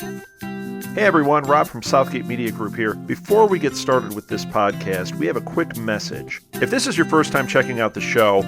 Hey everyone, Rob from Southgate Media Group here. Before we get started with this podcast, we have a quick message. If this is your first time checking out the show,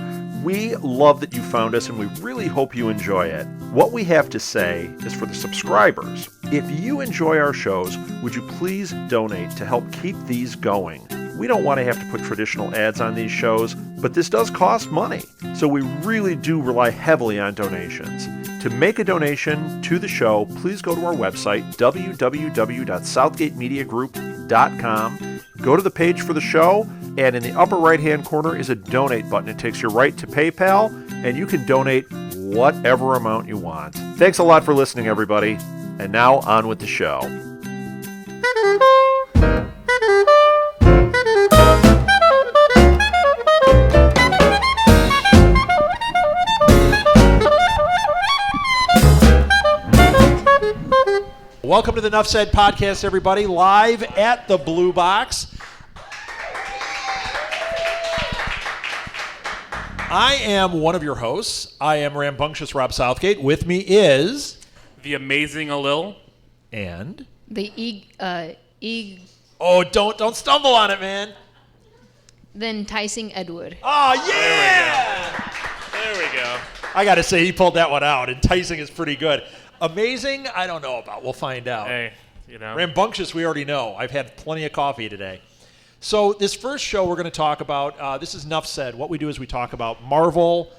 we love that you found us and we really hope you enjoy it. What we have to say is for the subscribers. If you enjoy our shows, would you please donate to help keep these going? We don't want to have to put traditional ads on these shows, but this does cost money. So we really do rely heavily on donations. To make a donation to the show, please go to our website, www.southgatemediagroup.com. Go to the page for the show, and in the upper right-hand corner is a donate button. It takes you right to PayPal, and you can donate whatever amount you want. Thanks a lot for listening, everybody. And now, on with the show. Welcome to the Nuff Said podcast, everybody, live at the Blue Box. I am one of your hosts. I am rambunctious Rob Southgate. With me is the amazing Alil and the Oh, don't stumble on it, man. the enticing Edward. Oh yeah! There we go. I got to say, he pulled that one out. Enticing is pretty good. Amazing, I don't know about. We'll find out. Hey, you know. Rambunctious, we already know. I've had plenty of coffee today. So this first show we're going to talk about, this is Nuff Said. What we do is we talk about Marvel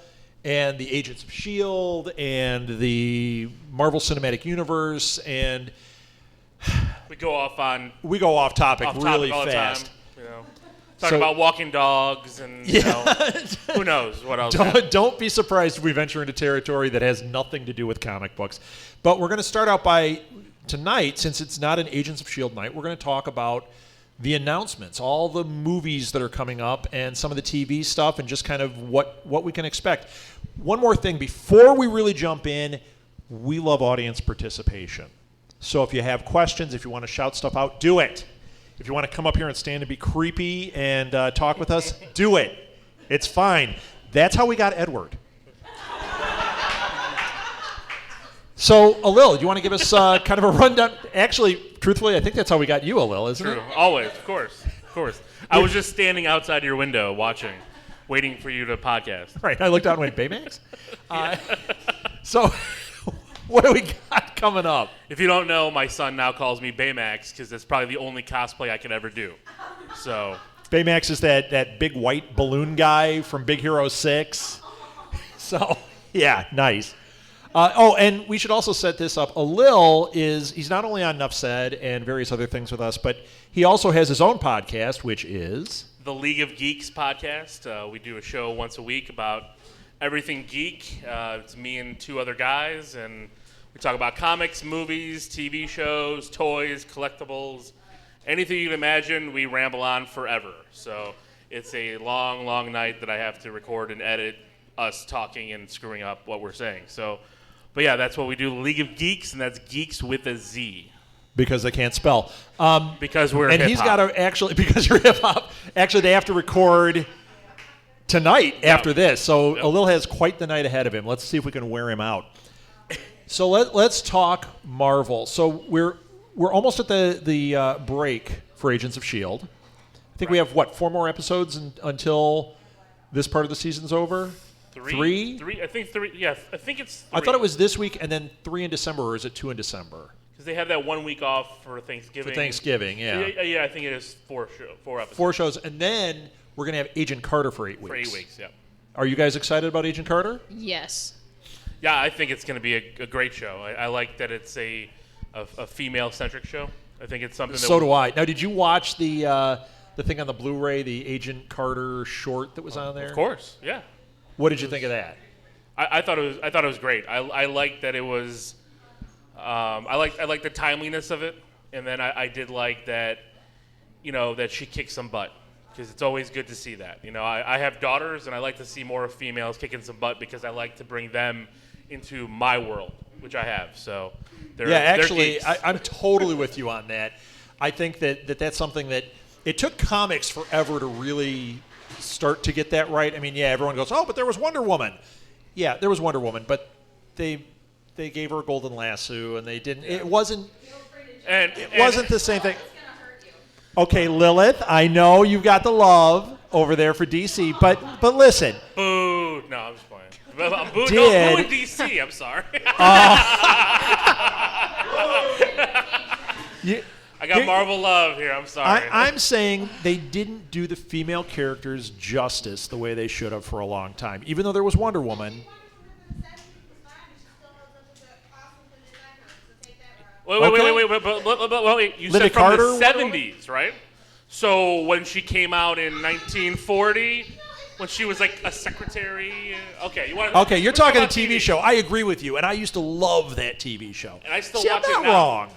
and the Agents of S.H.I.E.L.D. and the Marvel Cinematic Universe, and we go off topic really all fast. The time, you know. Talk about walking dogs and you know, who knows what else. Don't be surprised if we venture into territory that has nothing to do with comic books. But we're going to start out by tonight, since it's not an Agents of S.H.I.E.L.D. night, we're going to talk about the announcements, all the movies that are coming up and some of the TV stuff and just kind of what we can expect. One more thing before we really jump in, we love audience participation. So if you have questions, if you want to shout stuff out, do it. If you want to come up here and stand and be creepy and talk with us, do it. It's fine. That's how we got Edward. So, Alil, do you want to give us kind of a rundown? Actually, truthfully, I think that's how we got you, Alil, isn't it? True. Always, of course. I was just standing outside your window watching, waiting for you to podcast. Right. I looked out and went, Baymax? So, what do we got coming up? If you don't know, my son now calls me Baymax because that's probably the only cosplay I could ever do. So Baymax is that big white balloon guy from Big Hero 6. So, yeah, nice. And we should also set this up. Alil he's not only on Nuff Said and various other things with us, but he also has his own podcast, which is the League of Geeks podcast. We do a show once a week about everything geek. It's me and two other guys, and we talk about comics, movies, TV shows, toys, collectibles, anything you can imagine. We ramble on forever. So it's a long, long night that I have to record and edit us talking and screwing up what we're saying. So, but yeah, that's what we do. League of Geeks, and that's geeks with a Z. Because they can't spell. Because we're and hip-hop. He's got to actually, because you're hip-hop, actually they have to record tonight after this. So Alil has quite the night ahead of him. Let's see if we can wear him out. So let's talk Marvel. So we're almost at the break for Agents of S.H.I.E.L.D. I think we have, 4 more episodes until this part of the season's over? Three? I think 3. Yeah, I think it's 3. I thought it was this week and then 3 in December, or is it 2 in December? Because they have that 1 week off for Thanksgiving. For Thanksgiving, yeah. Yeah, I think it is 4 episodes. 4 shows, and then we're going to have Agent Carter for 8 weeks. For 8 weeks, yeah. Are you guys excited about Agent Carter? Yes. Yeah, I think it's going to be a great show. I like that it's a female-centric show. I think it's something that... So do I. Now, did you watch the thing on the Blu-ray, the Agent Carter short that was on there? Of course, yeah. What did you think of that? I thought it was great. I liked that it was... I like the timeliness of it, and then I did like that, that she kicked some butt, because it's always good to see that. I have daughters, and I like to see more females kicking some butt because I like to bring them into my world, which I have. So, actually, I'm totally with you on that. I think that's something that it took comics forever to really start to get that right. I mean, yeah, everyone goes, oh, but there was Wonder Woman. Yeah, there was Wonder Woman, but they they gave her a golden lasso, and they didn't. It wasn't And wasn't the same thing. Okay, Lilith, I know you've got the love over there for DC, but listen. Boo! No, I'm just playing. Boo! Did- No, boo in DC. I'm sorry. I got Marvel love here. I'm sorry. I'm saying they didn't do the female characters justice the way they should have for a long time. Even though there was Wonder Woman. Wait. You Linda said from Carter, the 70s, right? So when she came out in 1940, when she was like a secretary. Okay, You're talking a TV show. I agree with you, and I used to love that TV show. And I still See, watch I'm it not now. wrong.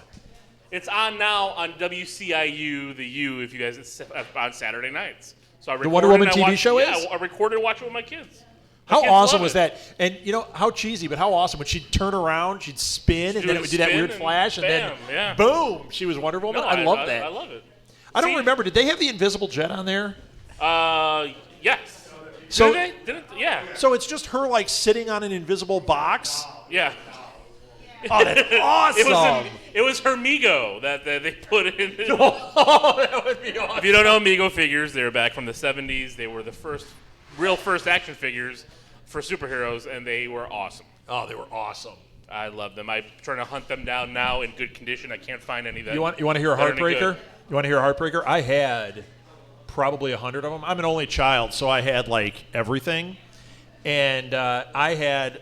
It's on now on WCIU, the U, if you guys, it's on Saturday nights. So I The Wonder Woman TV show is? is? I recorded and watched it with my kids. My How kids awesome love was it. that? And you know how cheesy, but how awesome when she'd turn around, she'd spin, and do then the it would do that spin weird and flash, and bam, then yeah. boom, she was Wonder Woman. No, I love that. I love it. I don't remember. Did they have the invisible jet on there? Yes. So- Yeah. So it's just her like sitting on an invisible box. Yeah. Oh, that's awesome! It was her Mego that they put in. Oh, that would be awesome. If you don't know Mego figures, they were back from the 70s. They were the real first action figures for superheroes, and they were awesome. Oh, they were awesome. I love them. I'm trying to hunt them down now in good condition. I can't find any that. You want to hear a that are any heartbreaker? good. You want to hear a heartbreaker? I had probably 100 of them. I'm an only child, so I had like everything, and I had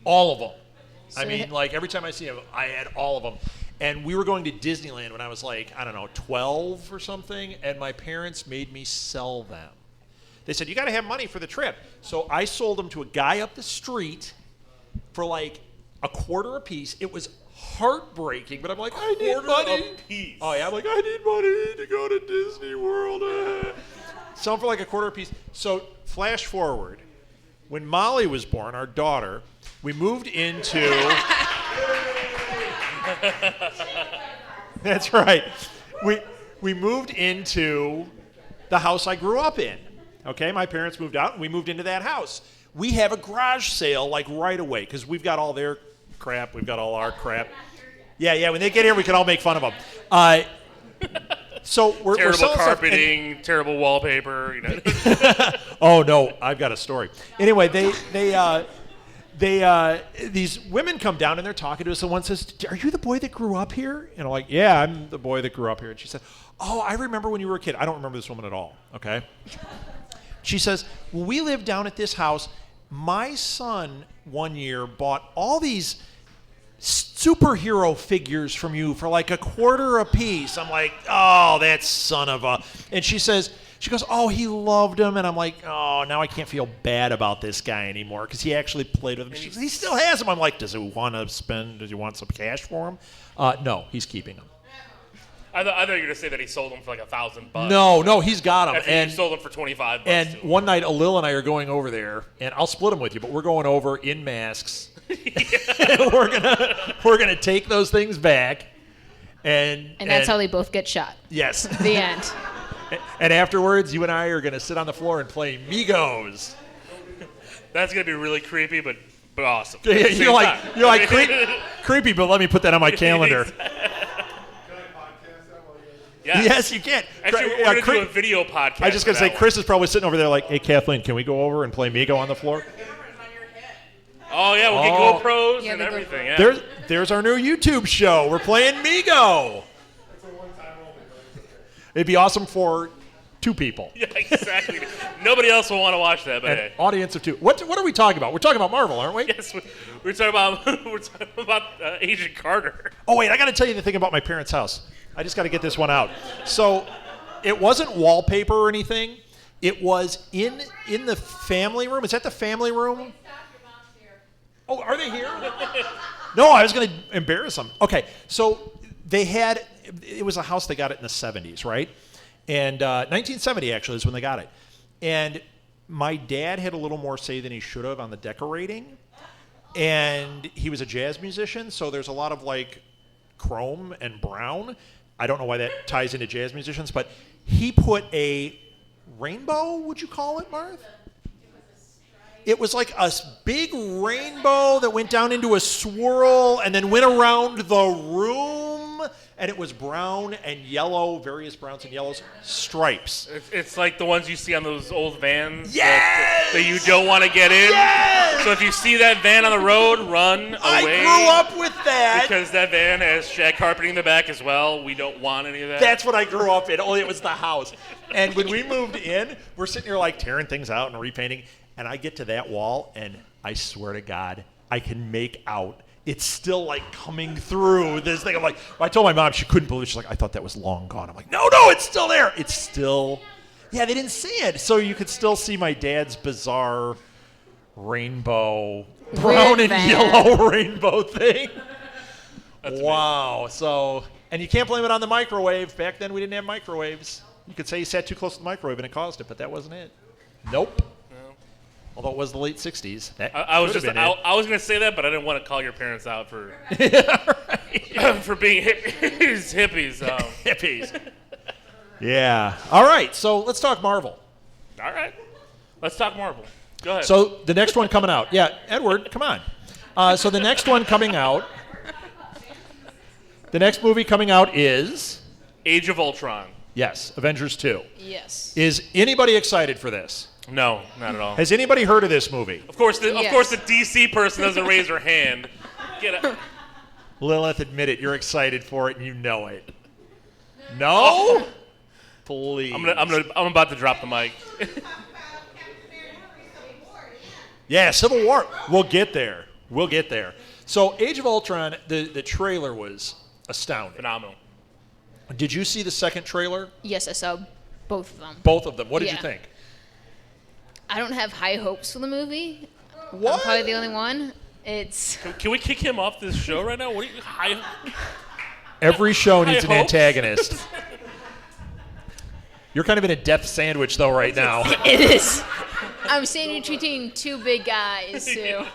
all of them. I mean, like every time I see them, I had all of them. And we were going to Disneyland when I was like, I don't know, 12 or something, and my parents made me sell them. They said, you got to have money for the trip. So I sold them to a guy up the street for like $0.25 a piece. It was heartbreaking, but I'm like, I need money. Piece. Oh, yeah, I'm like, I need money to go to Disney World. Sell them for like $0.25 a piece. So flash forward. When Molly was born, our daughter, we moved into... That's right. We moved into the house I grew up in. Okay, my parents moved out, and we moved into that house. We have a garage sale like right away because we've got all their crap, we've got all our crap. Yeah. When they get here, we can all make fun of them. So we're Terrible selling stuff, and- carpeting, terrible wallpaper. You know. Oh no, I've got a story. Anyway, these women come down and they're talking to us, and one says, "Are you the boy that grew up here?" And I'm like, "Yeah, I'm the boy that grew up here." And she said, "Oh, I remember when you were a kid." I don't remember this woman at all. Okay. She says, "Well, we lived down at this house. My son one year bought all these superhero figures from you for like $0.25 a piece." I'm like, "Oh, that son of a..." And she goes, "Oh, he loved them." And I'm like, "Oh, now I can't feel bad about this guy anymore because he actually played with them." She goes, "He still has them." I'm like, "Does he want some cash for them?" No, he's keeping them. I thought you were gonna say that he sold them for like $1,000. No, he's got them. After And you sold them for $25. And too. one night, Alil and I are going over there, and I'll split them with you, but we're going over in masks. we're gonna take those things back, and that's how they both get shot. Yes. The end. And afterwards, you and I are gonna sit on the floor and play Migos. That's gonna be really creepy, but awesome. You're like creepy, but let me put that on my calendar. Yes, you can. Actually, we're going to do a video podcast. I was just going to say, Chris is probably sitting over there like, "Hey, Kathleen, can we go over and play Migo on the floor?" Oh, yeah, we'll get GoPros and the everything. Yeah. There's our new YouTube show. We're playing Migo. It'd be awesome for 2 people. Yeah, exactly. Nobody else will want to watch that, but An hey. audience of 2. What are we talking about? We're talking about Marvel, aren't we? Yes, we're talking about Agent Carter. Oh, wait, I got to tell you the thing about my parents' house. I just got to get this one out. So it wasn't wallpaper or anything. It was in the family room. Is that the family room? Oh, are they here? No, I was going to embarrass them. Okay, so it was a house, they got it in the 70s, right? And 1970 actually is when they got it. And my dad had a little more say than he should have on the decorating. And he was a jazz musician, so there's a lot of like chrome and brown. I don't know why that ties into jazz musicians, but he put a rainbow, would you call it, Marth? it was like a big rainbow that went down into a swirl and then went around the room, and it was brown and yellow, various browns and yellows, stripes. It's like the ones you see on those old vans Yes! that you don't want to get in. Yes! So if you see that van on the road, run away. I grew up with that. Because that van has shag carpeting in the back as well. We don't want any of that. That's what I grew up in, only it was the house. And when we moved in, we're sitting here like tearing things out and repainting, and I get to that wall, and I swear to God, I can make out it's still like coming through this thing. I'm like, I told my mom, she couldn't believe it. She's like, I thought that was long gone. I'm like, no, it's still there. It's still, yeah, they didn't see it. So you could still see my dad's bizarre rainbow, brown and yellow rainbow thing. Wow. So, and you can't blame it on the microwave. Back then we didn't have microwaves. You could say you sat too close to the microwave and it caused it, but that wasn't it. Nope. Although it was the late 60s. I was going to say that, but I didn't want to call your parents out for for being hippies. Hippies. Yeah. All right. So let's talk Marvel. All right. Let's talk Marvel. Go ahead. So the next one coming out. Yeah, Edward, come on. So the next one coming out. The next movie coming out is Age of Ultron. Yes, Avengers 2. Yes. Is anybody excited for this? No, not at all. Has anybody heard of this movie? Of course, the DC person doesn't raise her hand. Get it. Lilith, admit it. You're excited for it, and you know it. No? Oh. Please. I'm about to drop the mic. Yeah, Civil War. We'll get there. So, Age of Ultron, the trailer was astounding. Phenomenal. Did you see the second trailer? Yes, I saw both of them. Both of them. What did you Yeah. think? I don't have high hopes for the movie. What? I'm probably the only one. It's Can we kick him off this show right now? What are you? Every show needs an hopes? antagonist. You're kind of in a death sandwich, though, right now. it is. I'm sandwiched between two big guys. So.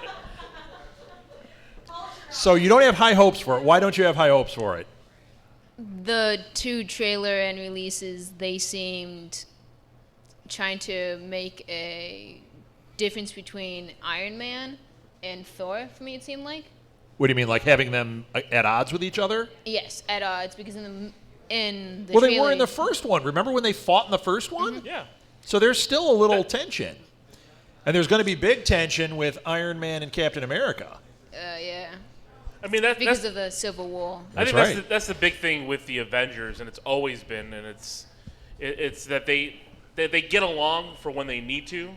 So you don't have high hopes for it. Why don't you have high hopes for it? The two trailer and releases, they seemed trying to make a difference between Iron Man and Thor, for me it seemed like. What do you mean, like having them at odds with each other? Yes, at odds, because in the Well, trailer, they were in the first one. Remember when they fought in the first one? Yeah. So there's still a little tension. And there's going to be big tension with Iron Man and Captain America. yeah, I mean, because that's of the Civil War. I think That's right. that's the big thing with the Avengers, and it's always been, and it's that they get along for when they need to.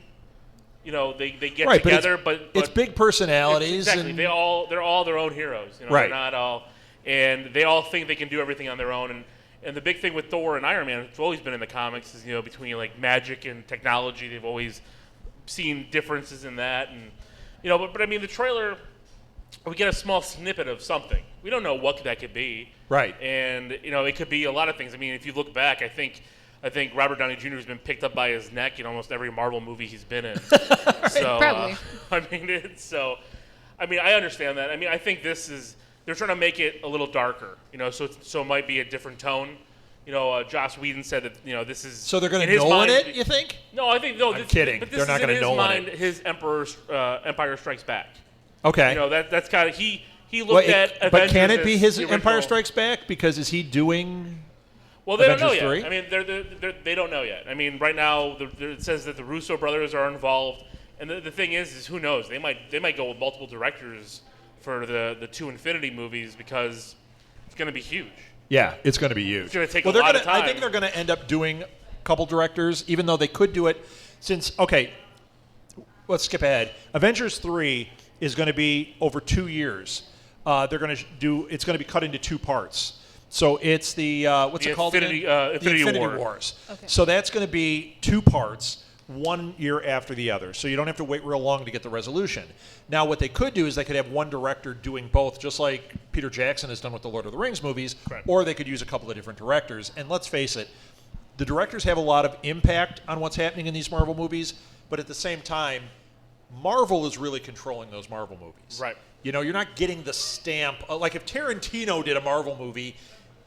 You know, they get Right, together, but but it's big personalities. exactly. And They're all their own heroes. You know, Right. They're not all, and they all think they can do everything on their own. And the big thing with Thor and Iron Man, it's always been in the comics, is between like magic and technology, they've always seen differences in that. And but I mean, the trailer, we get a small snippet of something. We don't know what that could be. Right. And it could be a lot of things. I mean, if you look back, I think Robert Downey Jr. has been picked up by his neck in almost every Marvel movie he's been in. So, Probably. I understand that. I mean, I think they're trying to make it a little darker, so it might be a different tone. Joss Whedon said that, this is. So they're going in to his Nolan mind, it, you think? No, I think no. I'm kidding. But this They're not is in gonna his Nolan mind, it. his Empire Strikes Back. Okay. That's kind of he looked at. But Avengers can it be as his the Empire original- Strikes Back? Because is he doing... Well, they don't know Avengers yet. 3? I mean, they don't know yet. I mean, right now it says that the Russo brothers are involved, and the thing is who knows? They might go with multiple directors for the two Infinity movies because it's going to be huge. Yeah, it's going to be huge. It's going to take well, a lot of I time. think they're going to end up doing a couple directors, even though they could do it since... Okay, let's skip ahead. Avengers 3 is going to be over 2 years. They're going to do... It's going to be cut into two parts. So it's the what's The it called? Infinity- again? The Infinity Infinity War. Wars. Okay. So that's going to be two parts, 1 year after the other. So you don't have to wait real long to get the resolution. Now, what they could do is they could have one director doing both, just like Peter Jackson has done with the Lord of the Rings movies, Correct. or they could use a couple of different directors. And let's face it, the directors have a lot of impact on what's happening in these Marvel movies, but at the same time, Marvel is really controlling those Marvel movies. Right. You're not getting the stamp. Like if Tarantino did a Marvel movie,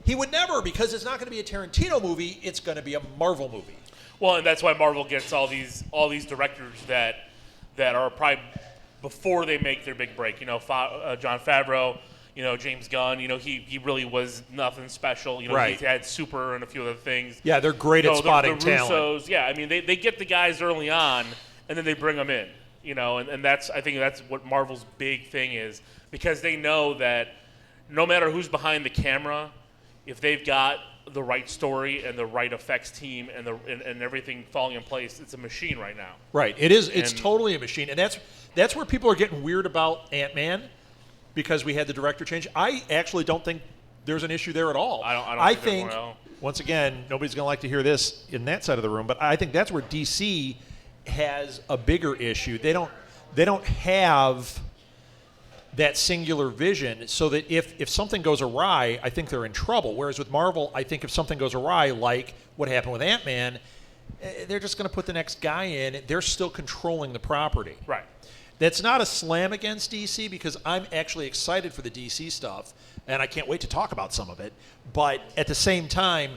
he would never, because it's not going to be a Tarantino movie, it's going to be a Marvel movie. Well, and that's why Marvel gets all these directors that that are probably before they make their big break. Jon Favreau, James Gunn. He really was nothing special. Right. He had Super and a few other things. Yeah, they're great at spotting the talent. Russos, yeah, I mean, they get the guys early on, and then they bring them in. And I think that's what Marvel's big thing is, because they know that no matter who's behind the camera, if they've got the right story and the right effects team and everything falling in place, it's a machine right now. Right. It is. It's totally a machine, and that's where people are getting weird about Ant-Man, because we had the director change. I actually don't think there's an issue there at all. I don't think once again, nobody's going to like to hear this in that side of the room, but I think that's where DC has a bigger issue. They don't have that singular vision, so that if something goes awry, I think they're in trouble. Whereas with Marvel, I think if something goes awry, like what happened with Ant-Man, they're just going to put the next guy in. They're still controlling the property. Right. That's not a slam against DC, because I'm actually excited for the DC stuff, and I can't wait to talk about some of it. But at the same time,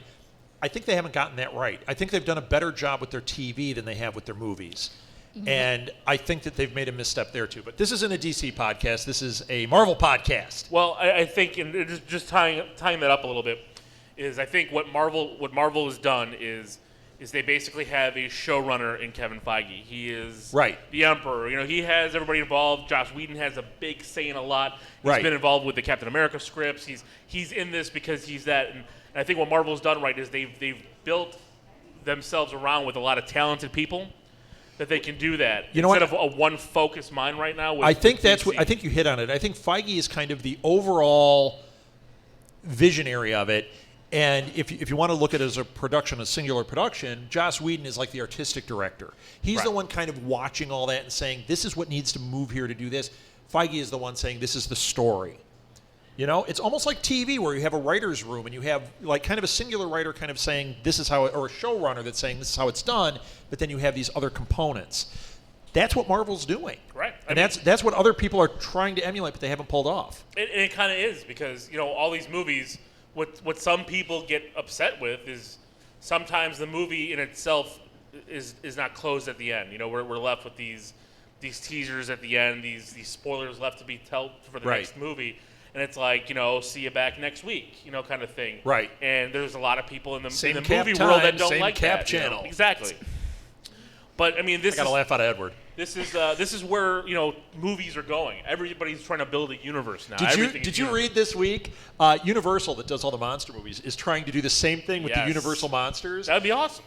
I think they haven't gotten that right. I think they've done a better job with their TV than they have with their movies. Mm-hmm. And I think that they've made a misstep there, too. But this isn't a DC podcast. This is a Marvel podcast. Well, I think, and just tying that up a little bit, is I think what Marvel has done is they basically have a showrunner in Kevin Feige. He is the emperor. He has everybody involved. Joss Whedon has a big say in a lot. He's been involved with the Captain America scripts. He's in this because he's that. And I think what Marvel's done right is they've built themselves around with a lot of talented people that they can do that instead of a one focused mind right now. I think I think you hit on it. I think Feige is kind of the overall visionary of it. And if you want to look at it as a singular production, Joss Whedon is like the artistic director. He's the one kind of watching all that and saying, this is what needs to move here to do this. Feige is the one saying, this is the story. It's almost like TV, where you have a writer's room and you have like kind of a singular writer kind of saying this is how it, or a showrunner that's saying this is how it's done, but then you have these other components. That's what Marvel's doing. Right. And that's what other people are trying to emulate, but they haven't pulled off. It kind of is, because, all these movies, what some people get upset with is sometimes the movie in itself is not closed at the end. We're left with these teasers at the end, these spoilers left to be told for the next movie. And it's like, see you back next week, kind of thing. Right. And there's a lot of people in the movie time, world that don't same like cap that. Channel. Exactly. But I mean, I got a laugh out of Edward. This is where movies are going. Everybody's trying to build a universe now. Did you read this week? Universal, that does all the monster movies, is trying to do the same thing with the Universal monsters. That'd be awesome.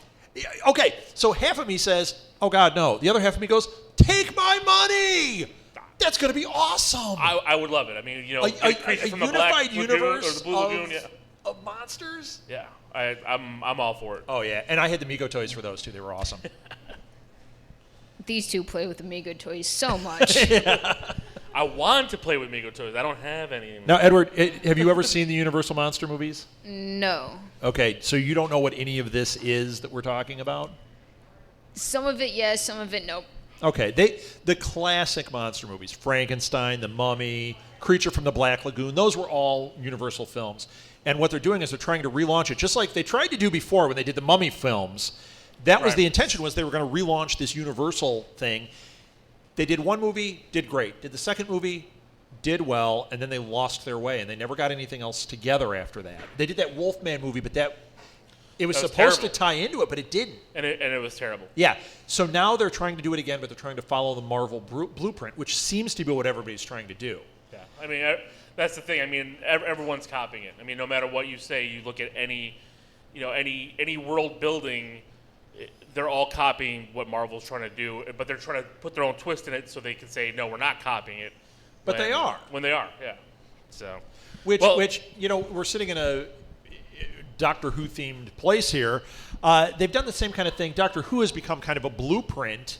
Okay, so half of me says, "Oh God, no." The other half of me goes, "Take my money." That's going to be awesome. I would love it. I mean, a from the unified Black universe or the Blue Lagoon, of monsters. Yeah, I'm all for it. Oh yeah, and I had the Mego toys for those too. They were awesome. These two play with the Mego toys so much. I want to play with Mego toys. I don't have any anymore. Now, Edward, have you ever seen the Universal Monster movies? No. Okay, so you don't know what any of this is that we're talking about? Some of it, yes. Some of it, nope. Okay, the classic monster movies, Frankenstein, The Mummy, Creature from the Black Lagoon, those were all Universal films. And what they're doing is they're trying to relaunch it, just like they tried to do before when they did the Mummy films. That was the intention, was they were going to relaunch this Universal thing. They did one movie, did great. Did the second movie, did well, and then they lost their way, and they never got anything else together after that. They did that Wolfman movie, but it was supposed to tie into it, but it didn't. And it was terrible. Yeah. So now they're trying to do it again, but they're trying to follow the Marvel blueprint, which seems to be what everybody's trying to do. Yeah. I mean, that's the thing. I mean, everyone's copying it. I mean, no matter what you say, you look at any world building, they're all copying what Marvel's trying to do, but they're trying to put their own twist in it so they can say, no, we're not copying it. But they are. When they are, yeah. So, Which we're sitting in a Doctor Who themed place here. They've done the same kind of thing. Doctor Who has become kind of a blueprint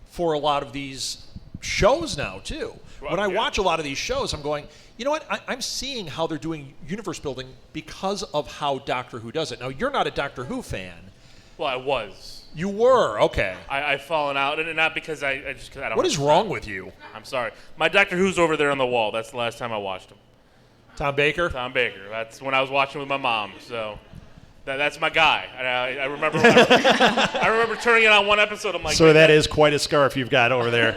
for a lot of these shows now too. Well, when I watch a lot of these shows, I'm going, you know what? I'm seeing how they're doing universe building because of how Doctor Who does it. Now, you're not a Doctor Who fan. Well, I was. You were, okay. I've fallen out, and not because I don't. What is wrong with you? I'm sorry. My Doctor Who's over there on the wall. That's the last time I watched him. Tom Baker? Tom Baker. That's when I was watching with my mom. So That's my guy. I remember. I remember turning it on one episode. I'm like, So that is quite a scarf you've got over there.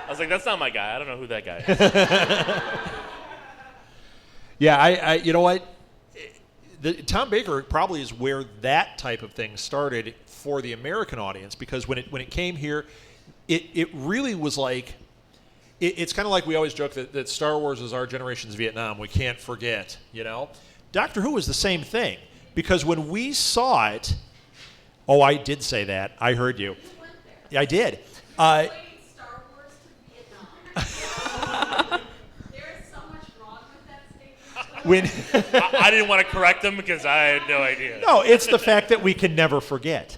I was like, that's not my guy. I don't know who that guy is. Yeah, I you know what? Tom Baker probably is where that type of thing started for the American audience, because when it came here, it really was like, it's kind of like we always joke that Star Wars is our generation's Vietnam. We can't forget, you know? Doctor Who was the same thing, because when we saw it, oh, I did say that. I heard you. Yeah, I did. Star Wars to Vietnam. There is so much wrong with that statement. When I didn't want to correct him because I had no idea. No, it's the fact that we can never forget.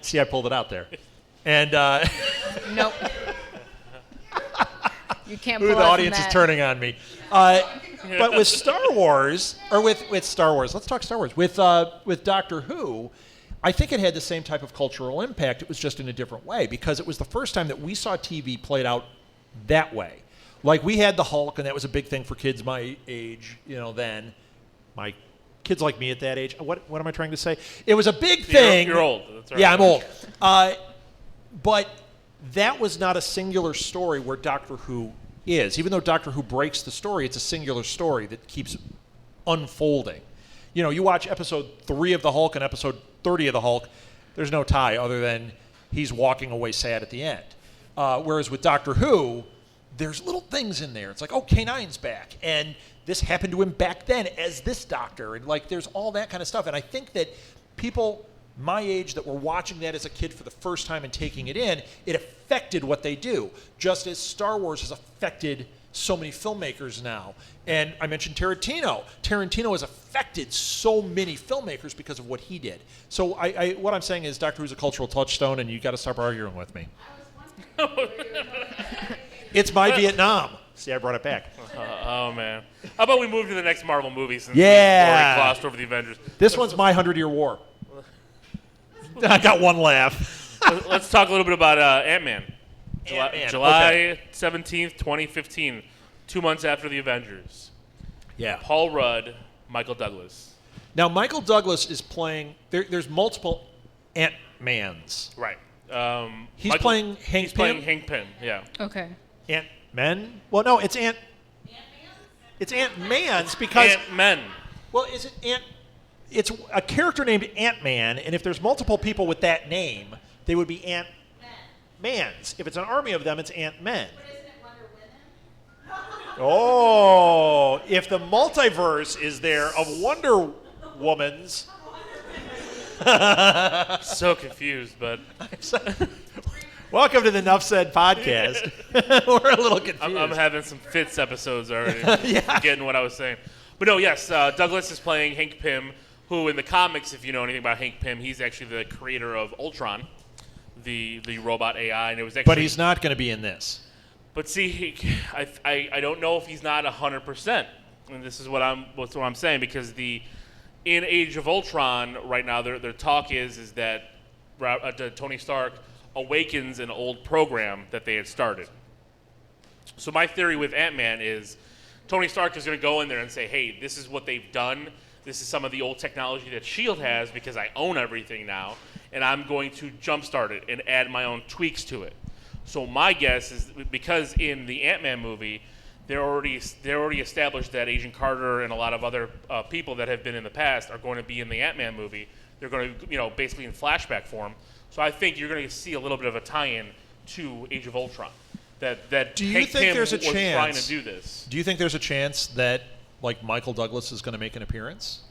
See, I pulled it out there. And Nope. You can't ooh, pull the out from audience is that. turning on me. But with Star Wars, or with Star Wars, let's talk Star Wars. With Doctor Who, I think it had the same type of cultural impact. It was just in a different way, because it was the first time that we saw TV played out that way. Like, we had the Hulk, and that was a big thing for kids my age, you know, then. My kids like me at that age. What am I trying to say? It was a big thing. You're old. That's right. Yeah, I'm old. But that was not a singular story where Doctor Who is. Even though Doctor Who breaks the story, it's a singular story that keeps unfolding. You know, you watch episode 3 of the Hulk and episode 30 of the Hulk, there's no tie other than he's walking away sad at the end. Whereas with Doctor Who, there's little things in there. It's like, oh, K9's back, and this happened to him back then as this doctor, and like there's all that kind of stuff. And I think that people my age that were watching that as a kid for the first time and taking it in, it affected what they do, just as Star Wars has affected so many filmmakers now. And I mentioned Tarantino. Tarantino has affected so many filmmakers because of what he did. So what I'm saying is Doctor Who's a cultural touchstone, and you got to stop arguing with me. I was wondering where you were going. It's my Vietnam. See, I brought it back. Oh, man. How about we move to the next Marvel movie since Yeah. we already glossed over the Avengers? This one's my 100-Year War. I got one laugh. Let's talk a little bit about Ant-Man. Ant-Man, July okay. 17th, 2015, 2 months after the Avengers. Yeah. Paul Rudd, Michael Douglas. Now, Michael Douglas is playing. There's multiple Ant-Mans. Right. He's playing Hank He's playing Pym? Hank Pym, yeah. Okay. Ant-Men? Well, no, it's It's Ant-Man's because. Ant-Men. Well, is it Ant? It's a character named Ant-Man, and if there's multiple people with that name, they would be Ant-Mans. If it's an army of them, it's Ant-Men. But isn't it Wonder Women? Oh, if the multiverse is there of Wonder Womans. So confused, but Welcome to the Nuff Said podcast. We're a little confused. I'm having some Fitz episodes already. Yeah. Getting what I was saying. But no, yes, Douglas is playing Hank Pym, who in the comics, if you know anything about Hank Pym, he's actually the creator of Ultron, the robot AI, and it was actually. But he's not going to be in this. But see, I don't know if he's not 100%, and this is what I'm saying, because in Age of Ultron right now, their talk is that Tony Stark awakens an old program that they had started. So my theory with Ant-Man is Tony Stark is going to go in there and say, hey, this is what they've done. This is some of the old technology that S.H.I.E.L.D. has because I own everything now, and I'm going to jumpstart it and add my own tweaks to it. So my guess is because in the Ant-Man movie, they already established that Agent Carter and a lot of other people that have been in the past are going to be in the Ant-Man movie. They're going to, basically in flashback form. So I think you're going to see a little bit of a tie-in to Age of Ultron. That Do you Hank think Pym there's a was trying chance? to do this. Do you think there's a chance that like Michael Douglas is going to make an appearance?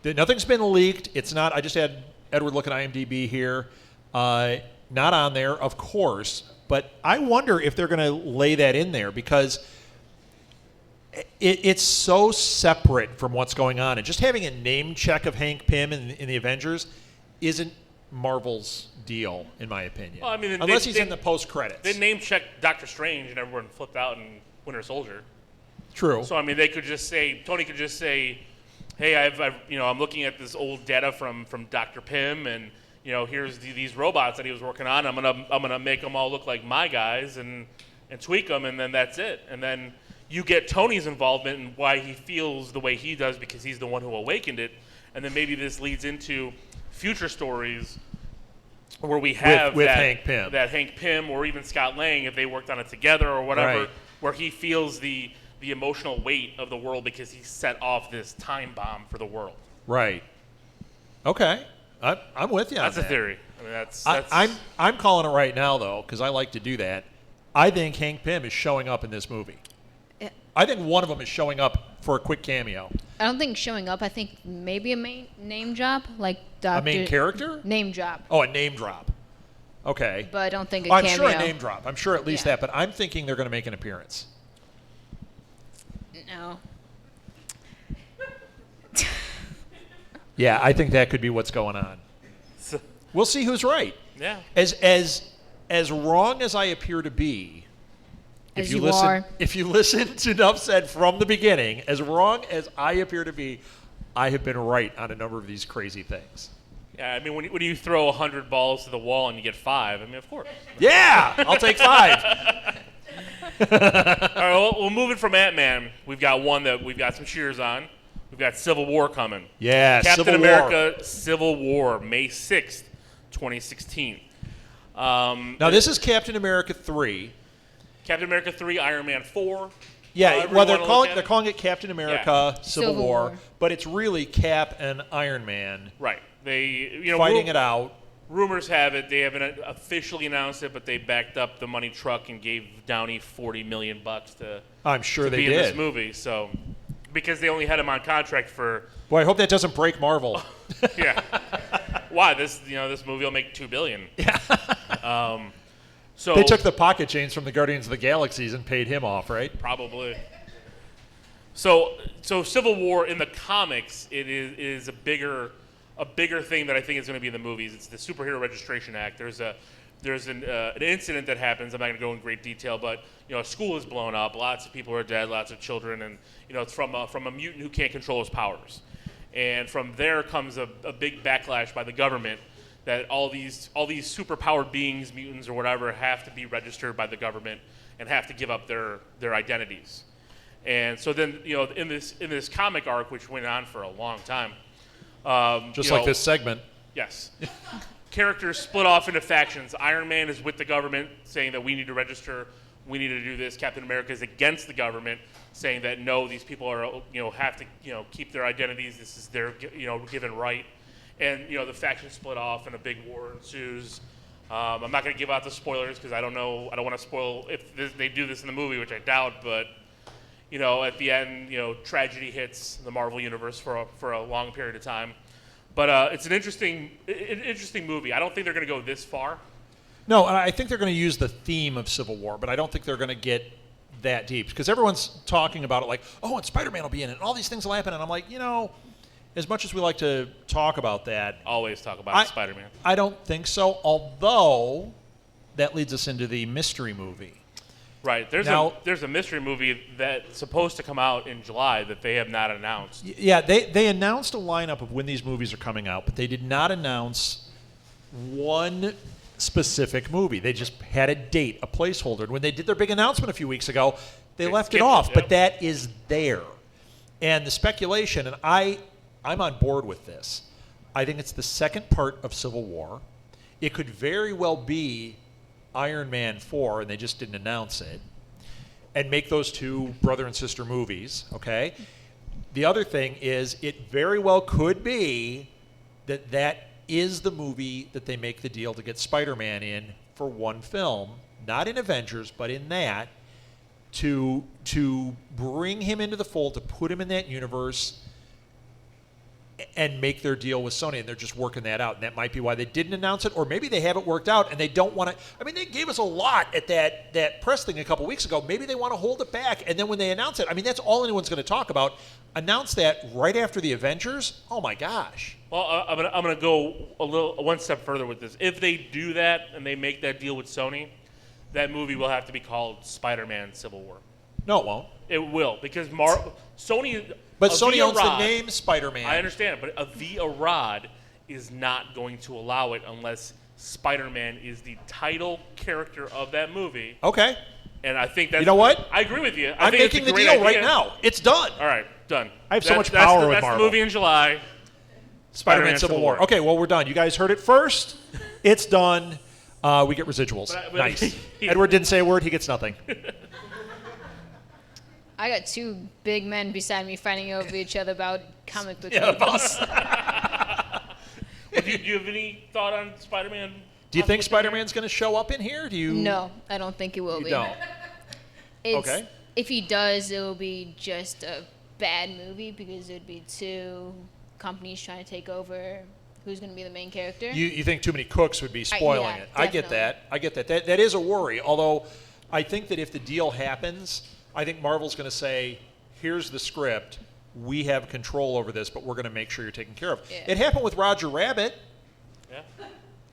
Nothing's been leaked. It's not. I just had Edward look at IMDb here. Not on there, of course. But I wonder if they're going to lay that in there because it's so separate from what's going on. And just having a name check of Hank Pym in the Avengers isn't Marvel's deal, in my opinion. Well, I mean, unless he's in the post-credits. They name checked Doctor Strange and everyone flipped out in Winter Soldier. True. So I mean, Tony could just say, hey, I'm looking at this old data from Dr. Pym, and here's these robots that he was working on. I'm gonna make them all look like my guys and tweak them, and then that's it. And then you get Tony's involvement and why he feels the way he does because he's the one who awakened it, and then maybe this leads into future stories where we have with that, Hank Pym. that Hank Pym or even Scott Lang, if they worked on it together or whatever, Right. where he feels the emotional weight of the world because he set off this time bomb for the world. Right. Okay. I'm with you on That's a that. theory. I mean, that's I'm calling it right now, though, because I like to do that. I think Hank Pym is showing up in this movie. Yeah. I think one of them is showing up for a quick cameo. I don't think showing up. I think maybe a main name drop, like Dr. A main character? Name drop. Oh, a name drop. Okay. But I don't think a I'm cameo. sure a name drop. I'm sure at least Yeah. that, but I'm thinking they're going to make an appearance. No. Yeah, I think that could be what's going on. We'll see who's right. yeah. As wrong as I appear to be, As if you you listen, are. if you listen to Nuff said from the beginning, as wrong as I appear to be, I have been right on a number of these crazy things. Yeah, I mean, when you throw 100 balls to the wall and you get 5, I mean, of course. Yeah, I'll take 5. All right, well, moving from Ant-Man, we've got one that we've got some cheers on. We've got Civil War coming. Yeah, Captain Civil War. America Civil War, May 6th, 2016. Now this is Captain America 3. Captain America 3, Iron Man 4. Yeah, however well you wanna look at they're it. calling it Captain America Civil Civil War, War. but it's really Cap and Iron Man Right. They, fighting it out. Rumors have it they haven't officially announced it, but they backed up the money truck and gave Downey $40 million to I'm sure they be in did. this movie. So, because they only had him on contract for Boy, I hope that doesn't break Marvel. yeah. Why this movie will make $2 billion. Yeah. So They took the pocket chains from the Guardians of the Galaxies and paid him off, right? probably. So Civil War in the comics it is a bigger thing that I think is going to be in the movies. It's the Superhero Registration Act. There's an incident that happens. I'm not going to go in great detail, but a school is blown up. Lots of people are dead. Lots of children, and it's from a mutant who can't control his powers. And from there comes a big backlash by the government that all these superpowered beings, mutants or whatever, have to be registered by the government and have to give up their identities. And so then in this comic arc, which went on for a long time, Just like this segment. yes. Characters split off into factions. Iron Man is with the government, saying that we need to register, we need to do this. Captain America is against the government, saying that no, these people are have to keep their identities. This is their given right. And the factions split off, and a big war ensues. I'm not going to give out the spoilers because I don't want to spoil if they do this in the movie, which I doubt. But at the end, tragedy hits the Marvel universe for a long period of time. But it's an interesting movie. I don't think they're going to go this far. No, and I think they're going to use the theme of Civil War, but I don't think they're going to get that deep because everyone's talking about it like, oh, and Spider-Man will be in it, and all these things will happen. And I'm like, as much as we like to talk about that, Always talk about Spider-Man. I don't think so, although that leads us into the mystery movie. Right. There's a mystery movie that's supposed to come out in July that they have not announced. Yeah, they announced a lineup of when these movies are coming out, but they did not announce one specific movie. They just had a date, a placeholder. And when they did their big announcement a few weeks ago, they left it skipped off, it, but yep. that is there. And the speculation, and I'm on board with this. I think it's the second part of Civil War. It could very well be Iron Man 4, and they just didn't announce it, and make those two brother and sister movies, okay? The other thing is it very well could be that is the movie that they make the deal to get Spider-Man in for one film, not in Avengers, but in that, to bring him into the fold, to put him in that universe, and make their deal with Sony, and they're just working that out. And that might be why they didn't announce it, or maybe they have it worked out and they don't want to. I mean, they gave us a lot at that press thing a couple weeks ago. Maybe they want to hold it back, and then when they announce it, I mean, that's all anyone's going to talk about. Announce that right after the Avengers? Oh my gosh! Well, I'm gonna go one step further with this. If they do that and they make that deal with Sony, that movie will have to be called Spider-Man Civil War. No, it won't. It will because Sony. But a Sony Via owns the Rod- name Spider-Man. I understand, but a Via Rod is not going to allow it unless Spider-Man is the title character of that movie. Okay. And I think that's. You know what? I agree with you. I'm making the deal right now. It's done. All right, done. I have so much power with That's Marvel. the movie in July. Spider-Man Civil War. Okay, well, we're done. You guys heard it first. It's done. We get residuals. But nice. Edward didn't say a word. He gets nothing. I got two big men beside me fighting over each other about comic book movies. Well, do you have any thought on Spider-Man? Do you think Spider-Man's going to show up in here? Do you? No, I don't think it will be. Don't. Okay. If he does, it will be just a bad movie because it would be two companies trying to take over who's going to be the main character. You think too many cooks would be spoiling it. I get that. I get that. That is a worry. Although I think that if the deal happens, I think Marvel's going to say, here's the script. We have control over this, but we're going to make sure you're taken care of. Yeah. It happened with Roger Rabbit. Yeah.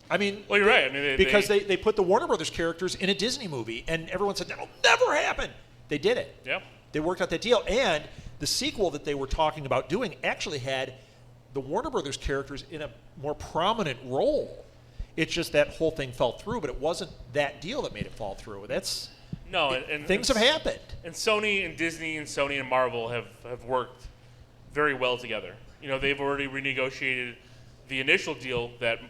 I mean, Well, you're right. I mean, because they put the Warner Brothers characters in a Disney movie, and everyone said, that'll never happen. They did it. Yeah. They worked out that deal. And the sequel that they were talking about doing actually had the Warner Brothers characters in a more prominent role. It's just that whole thing fell through, but it wasn't that deal that made it fall through. Things have happened. And Sony and Disney and Sony and Marvel have worked very well together. You know, they've already renegotiated the initial deal that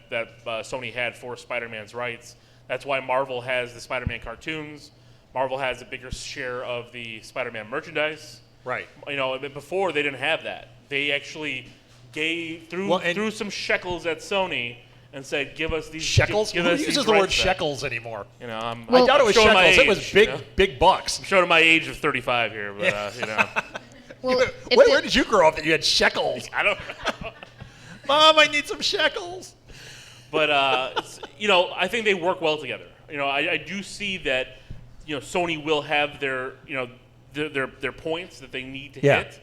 Sony had for Spider-Man's rights. That's why Marvel has the Spider-Man cartoons. Marvel has a bigger share of the Spider-Man merchandise. Right. You know, before they didn't have that. They actually threw some shekels at Sony and said, "Give us these shekels." Give Who us uses these the word rights back." shekels anymore? You know, I doubt it was showing shekels. my It was age, big, you know? big bucks. I'm showing my age of 35 here, but you know, Well, Where did you grow up that you had shekels? I don't know. Mom, I need some shekels. But you know, I think they work well together. You know, I do see that. You know, Sony will have their their points that they need to hit.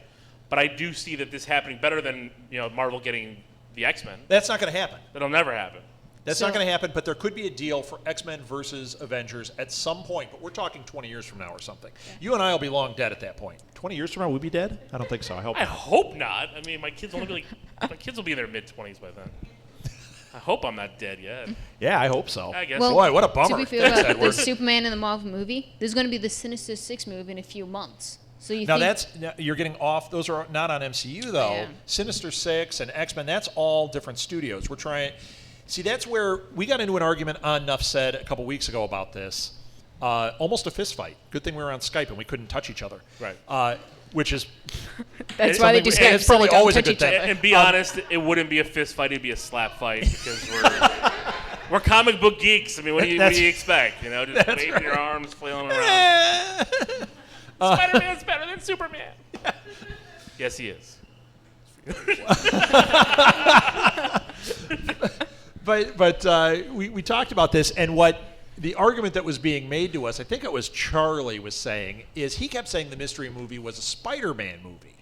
But I do see that this happening better than Marvel getting the X-Men. That's not going to happen. That'll never happen. That's not going to happen, but there could be a deal for X-Men versus Avengers at some point, but we're talking 20 years from now or something. Yeah. You and I will be long dead at that point. 20 years from now, we'll be dead? I don't think so. I hope not. I mean, my kids will be in their mid-20s by then. I hope I'm not dead yet. Yeah, I hope so. I guess. Well, boy, what a bummer. To be fair about the Superman in the Marvel movie, there's going to be the Sinister Six movie in a few months. So you're getting off. Those are not on MCU though. Yeah. Sinister Six and X-Men. That's all different studios. We're trying. See, that's where we got into an argument on Nuff Said a couple weeks ago about this. Almost a fist fight. Good thing we were on Skype and we couldn't touch each other. Right. Which is. That's why they just it's probably always a good thing. And be honest, it wouldn't be a fist fight; it'd be a slap fight because we're comic book geeks. I mean, what do you expect? You know, just waving your arms, flailing around. Spider-Man's better than Superman. Yes, he is. But we talked about this, and what the argument that was being made to us, I think it was Charlie was saying, is he kept saying the mystery movie was a Spider-Man movie.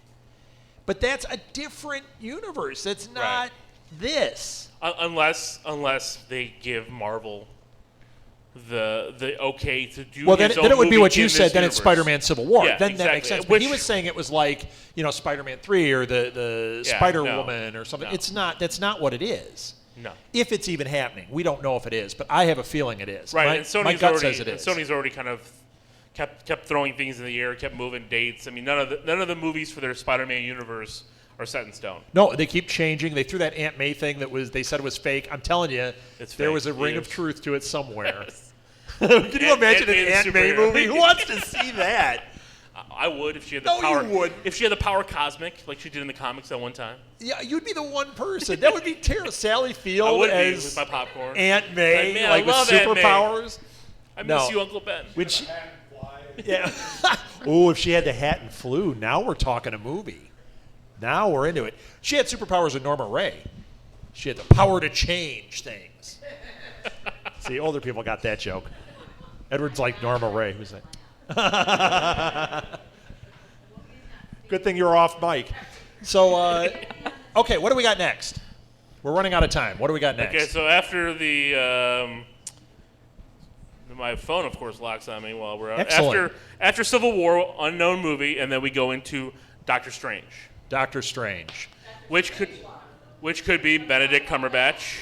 But that's a different universe. That's not this. Unless they give Marvel the okay to do. Well, then it would be what you said. Then universe. It's Spider-Man Civil War. Yeah, then exactly. that makes sense. But he was saying it was like Spider-Man 3 or the Spider-Woman or something. No. It's not. That's not what it is. No. If it's even happening, we don't know if it is, but I have a feeling it is. Right, and my gut says it is. Sony's already kind of kept throwing things in the air, kept moving dates. I mean, none of the movies for their Spider-Man universe are set in stone. No, they keep changing. They threw that Aunt May thing they said was fake. I'm telling you, there was a ring of truth to it somewhere. Yes. Can you imagine an Aunt May superhero. movie? Who wants to see that? I would if she had the power. You would. If she had the power cosmic, like she did in the comics that one time. Yeah, you'd be the one person. That would be terrible. Sally I Field would be as with my popcorn. Aunt May, Man, like I with love Aunt May. superpowers. I miss you, Uncle Ben. Which, yeah. Oh, if she had the hat and flew, now we're talking a movie. Now we're into it. She had superpowers with Norma Ray. She had the power to change things. See, older people got that joke. Edward's like Norma Ray. Who's that? Good thing you're off mic. So, okay, what do we got next? We're running out of time. What do we got next? Okay, so after my phone, of course, locks on me while we're out. Excellent. After Civil War, unknown movie, and then we go into Doctor Strange. Which could be Benedict Cumberbatch.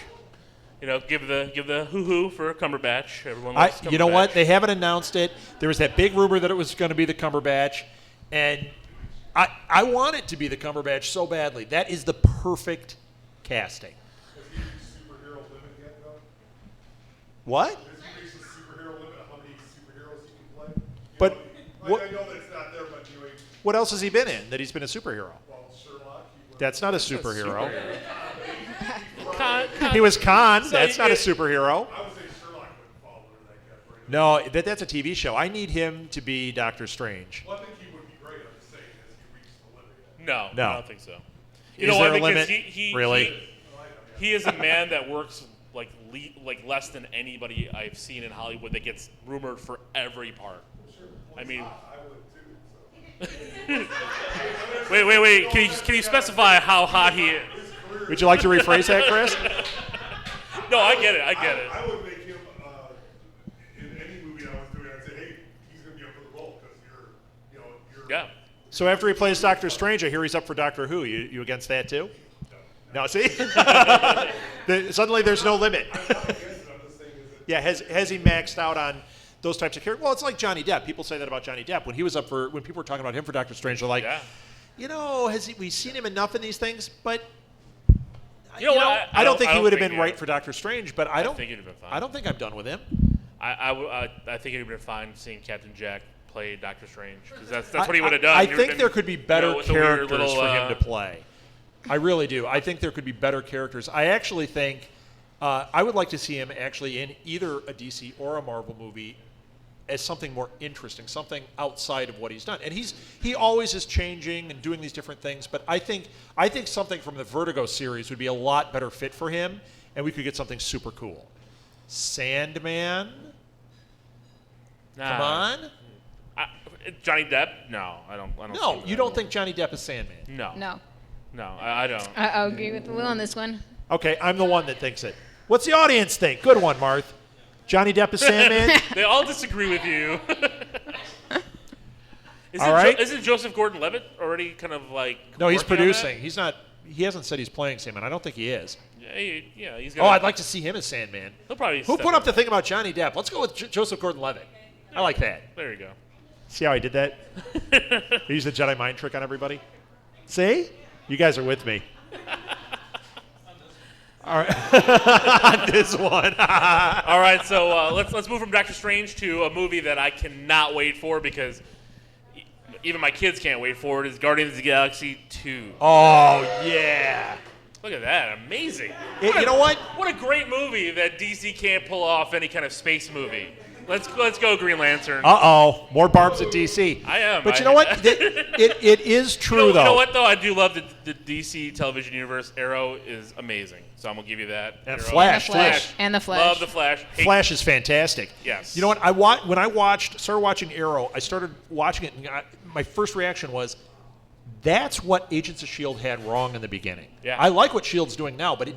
give the hoo-hoo for Cumberbatch. Everyone loves Cumberbatch. You know what? They haven't announced it. There was that big rumor that it was going to be the Cumberbatch, and I want it to be the Cumberbatch so badly. That is the perfect casting. Has he reached superhero limit yet, though? What? Has he reached the superhero limit of how many superheroes he can play? But I know that it's not there, but what else has he been in that he's been a superhero? well, Sherlock. That's not a superhero. Con- He was Khan. So That's not a it- superhero. I would say Sherlock wouldn't fall under that category. No, that's a TV show. I need him to be Doctor Strange. Well, I think he would be great. I'm just saying, has he reached the limit yet? No, No. I don't think so. Is there a limit? He, Really? He is a man that works like less than anybody I've seen in Hollywood that gets rumored for every part. I mean, I would too. So. wait. Can you specify how hot he is? Would you like to rephrase that, Chris? No, I get it. I I would make him in any movie I was doing. I'd say, hey, he's gonna be up for the role because you're. Yeah. So after he plays Doctor Strange, I hear he's up for Doctor Who. You against that too? No, see? Suddenly there's no limit. I'm not against it. I'm just saying, is it? Yeah, has he maxed out on those types of characters? Well, it's like Johnny Depp. People say that about Johnny Depp. When people were talking about him for Doctor Strange, they're like, Yeah. we've seen him enough in these things, but You know what? I don't think he would have been yeah. right for Doctor Strange, but I don't think he'd have been fine. I don't think I'm done with him. I think it'd have been fine seeing Captain Jack play Doctor Strange because that's what he would have done. I He would've think been, there could be better with the weird characters little, for him to play. I really do. I think there could be better characters. I actually think I would like to see him actually in either a DC or a Marvel movie as something more interesting, something outside of what he's done. And he always is changing and doing these different things. But I think something from the Vertigo series would be a lot better fit for him, and we could get something super cool. Sandman. Come on. Johnny Depp? No, I don't. No, see you that. don't think Johnny Depp is Sandman? No. No, I don't. I'll agree with Will on this one. Okay, I'm the one that thinks it. What's the audience think? Good one, Marth. Johnny Depp is Sandman? They all disagree with you. All right. Isn't Joseph Gordon-Levitt already kind of like? No, he's working on that? producing. He's not. He hasn't said he's playing Sandman. I don't think he is. Yeah, he's. Oh, Gonna, I'd like to see him as Sandman. He'll probably. Who step put up in. the thing about Johnny Depp? Let's go with Joseph Gordon-Levitt. I like that. There you go. See how I did that? I used the Jedi mind trick on everybody. See? You guys are with me. All right. On this one. All right, so let's move from Doctor Strange to a movie that I cannot wait for because even my kids can't wait for it. Is Guardians of the Galaxy 2. Oh, yeah. Look at that, amazing! You know what? What a great movie that DC can't pull off any kind of space movie. Let's go Green Lantern. Uh-oh. More barbs at DC. I am. But you know what? It is true, though. You know what, though? I do love the DC television universe. Arrow is amazing, so I'm going to give you that. And Arrow. Flash, Flash. And the Flash. Love the Flash. Hate- Flash is fantastic. Yes. You know what? When I started watching Arrow, I started watching it, and my first reaction was, that's what Agents of S.H.I.E.L.D. had wrong in the beginning. Yeah. I like what S.H.I.E.L.D.'s doing now, but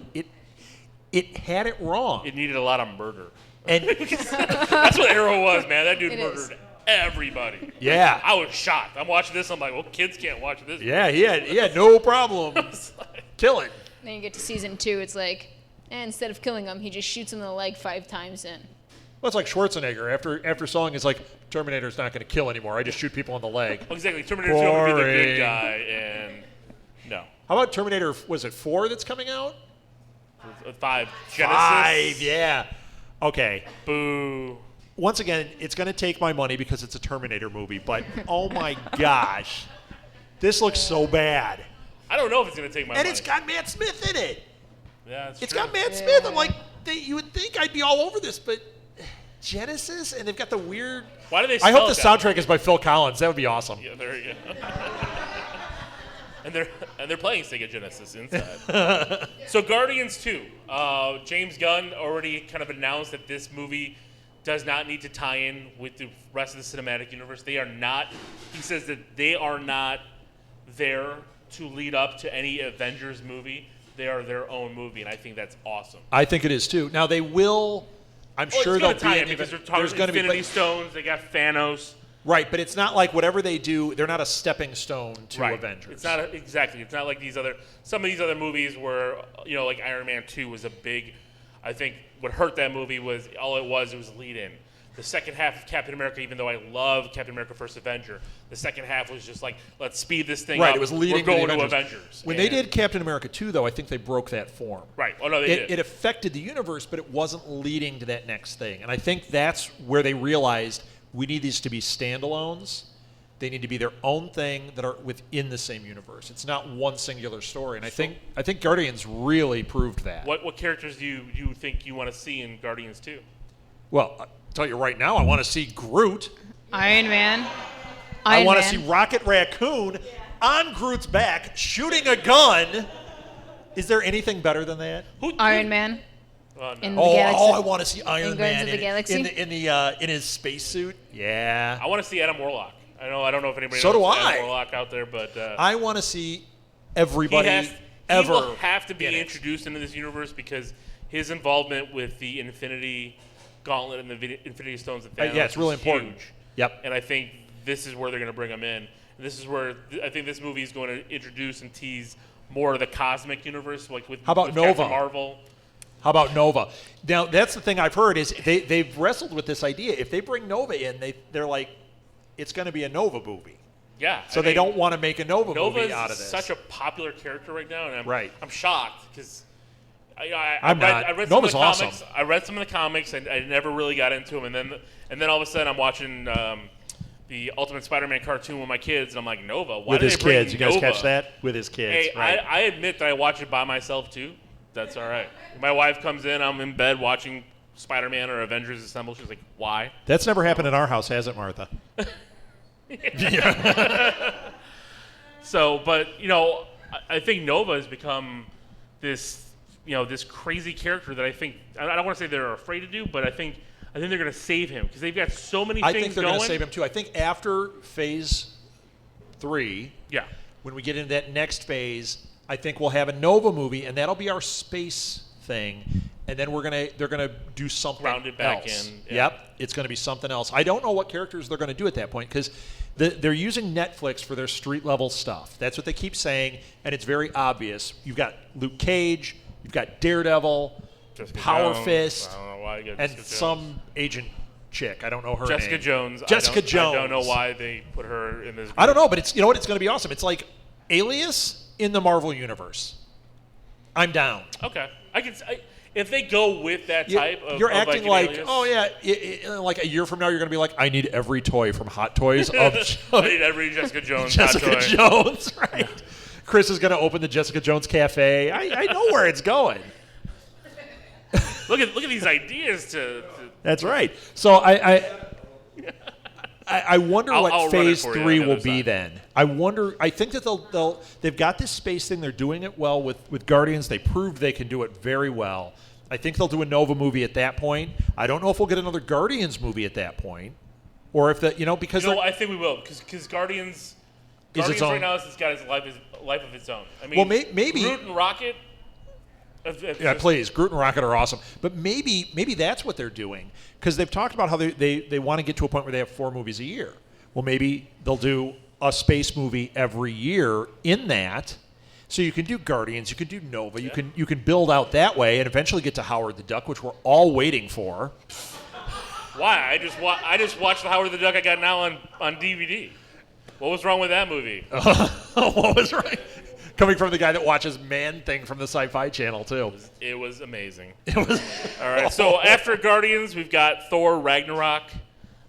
it had it wrong. It needed a lot of murder. And That's what Arrow was, man. That dude It murdered is. everybody. yeah. I was shocked. I'm watching this. I'm like, well, kids can't watch this. Yeah, he had no problem killing. Then you get to season 2, it's like, instead of killing him, he just shoots him in the leg 5 times in. Well, it's like Schwarzenegger. After Song is like, Terminator's not going to kill anymore. I just shoot people in the leg. Well, exactly. Terminator 2 would be the Boring. good guy, and no. How about Terminator, was it 4 that's coming out? 5. Genesis. 5, yeah. Okay. Boo. Once again, it's going to take my money because it's a Terminator movie, but oh my gosh. This looks so bad. I don't know if it's going to take my And money. it's got Matt Smith in it. Yeah, It's true. got Matt Smith. I'm like, you would think I'd be all over this, but Genesis, and they've got the weird. Why do they I hope the spell it soundtrack is by Phil Collins. That would be awesome. Yeah, there you go. and they're playing Sega Genesis inside. So Guardians 2. James Gunn already kind of announced that this movie does not need to tie in with the rest of the cinematic universe. They are not. He says that they are not there to lead up to any Avengers movie. They are their own movie, and I think that's awesome. I think it is too. Now they will. I'm Well, sure it's they'll gonna tie be in an because even- they're talking there's going to be Infinity Stones. They got Thanos. right, but it's not like whatever they do. They're not a stepping stone to Right. Avengers. It's not exactly. It's not like some of these other movies where like Iron Man 2 was a big. I think what hurt that movie was it was lead in. The second half of Captain America, even though I love Captain America: First Avenger, the second half was just like, let's speed this thing Right, up. it was leading We're going to to the Avengers. When they did Captain America 2, though, I think they broke that form. Right. Oh, no, they did. It affected the universe, but it wasn't leading to that next thing. And I think that's where they realized we need these to be standalones. They need to be their own thing that are within the same universe. It's not one singular story. And I think Guardians really proved that. What characters do you think you want to see in Guardians 2? Well, I'll tell you right now, I want to see Groot. Iron Man. I want to Man. see Rocket Raccoon on Groot's back shooting a gun. Is there anything better than that? Iron Man. No. In the galaxy. I want to see Iron In Man Guardians of the Galaxy? in his spacesuit. Yeah. I want to see Adam Warlock. I don't know if anybody So knows do I. Adam Warlock out there, but I want to see everybody he ever. will have to be in it. introduced into this universe because his involvement with the Infinity Gauntlet and the Infinity Stones at Thanos Yeah, it's really is important. huge. Yep. And I think this is where they're going to bring him in. And this is where I think this movie is going to introduce and tease more of the cosmic universe, like with, How about with Nova? Captain Marvel. How about Nova? Now, that's the thing I've heard is they've wrestled with this idea. If they bring Nova in, they're like, it's going to be a Nova movie. Yeah. So they don't want to make a Nova movie out of is this. such a popular character right now, and I'm shocked because I read some Nova's of the comics. awesome. I read some of the comics, and I never really got into them. And then all of a sudden, I'm watching the Ultimate Spider-Man cartoon with my kids, and I'm like, Nova. Why with did his they bring kids. You guys Nova? catch that? With his kids. Hey, right. I admit that I watch it by myself too. That's all right. My wife comes in, I'm in bed watching Spider-Man or Avengers Assemble. She's like, why? That's never happened in our house, has it, Martha? So, but I think Nova has become this crazy character that I don't want to say they're afraid to do, but I think they're going to save him because they've got so many I things think they're going. going to save him too. I think after Phase 3, Yeah. when we get into that next phase, I think we'll have a Nova movie, and that'll be our space thing. And then they're gonna do something Round it back else. in, yeah. Yep, it's going to be something else. I don't know what characters they're going to do at that point because they're using Netflix for their street level stuff. That's what they keep saying, and it's very obvious. You've got Luke Cage, you've got Daredevil, Jessica Power Jones. Fist, I don't know why you got and Jessica some Jones. agent chick. I don't know her Jessica name. Jones. Jessica Jones. I don't know why they put her in this group. I don't know, but it's it's going to be awesome. It's like Alias in the Marvel universe. I'm down. Okay. If they go with that type of You're of acting an like, Alias, oh yeah, like a year from now, you're going to be like, I need every toy from Hot Toys of I need every Jessica Jones. Jessica hot toy. Jones, right? Chris is going to open the Jessica Jones Cafe. I know where it's going. Look at these ideas to That's right. So I wonder I'll what run it Phase for you 3 on the will other be side. then. I wonder. I think that they've got this space thing. They're doing it well with Guardians. They proved they can do it very well. I think they'll do a Nova movie at that point. I don't know if we'll get another Guardians movie at that point, or if because I think we will because Guardians its own- right now has got its life of its own. I mean, Well, maybe- Groot and Rocket. Yeah, please. Groot and Rocket are awesome. But maybe that's what they're doing. Because they've talked about how they want to get to a point where they have 4 movies a year. Well, maybe they'll do a space movie every year in that. So you can do Guardians, you can do Nova, you can build out that way and eventually get to Howard the Duck, which we're all waiting for. Why? I just watched the Howard the Duck I got now on DVD. What was wrong with that movie? What was right? Coming from the guy that watches Man-Thing from the Sci-Fi Channel, too. It was amazing. It was All right, so after Guardians, we've got Thor Ragnarok.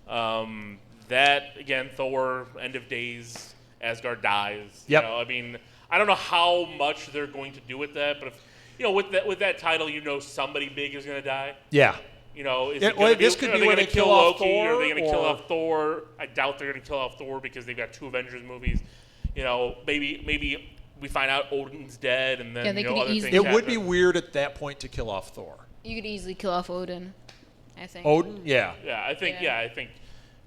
That, again, Thor, End of Days, Asgard dies. Yep. I mean, I don't know how much they're going to do with that, but if, with that title, somebody big is going to die. Yeah. Is Yeah, it well, gonna this be, could are be they where going they to kill kill off Loki? Are they Thor, going to kill or- off Thor? I doubt they're going to kill off Thor because they've got 2 Avengers movies. Maybe we find out Odin's dead, and then Yeah, they could other easily- things It would be happen. weird at that point to kill off Thor. You could easily kill off Odin, I think. Odin? Yeah. Yeah, I think.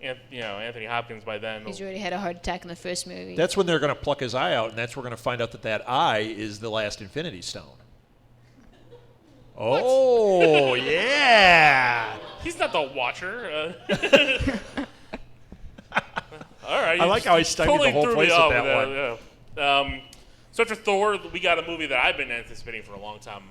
Anthony Hopkins by then. He's already had a heart attack in the first movie. That's when they're going to pluck his eye out, and that's where we're going to find out that eye is the last Infinity Stone. Oh, yeah. He's not the Watcher. All right. I like how he stymied the whole threw place me with off that with Yeah. So after Thor, we got a movie that I've been anticipating for a long time,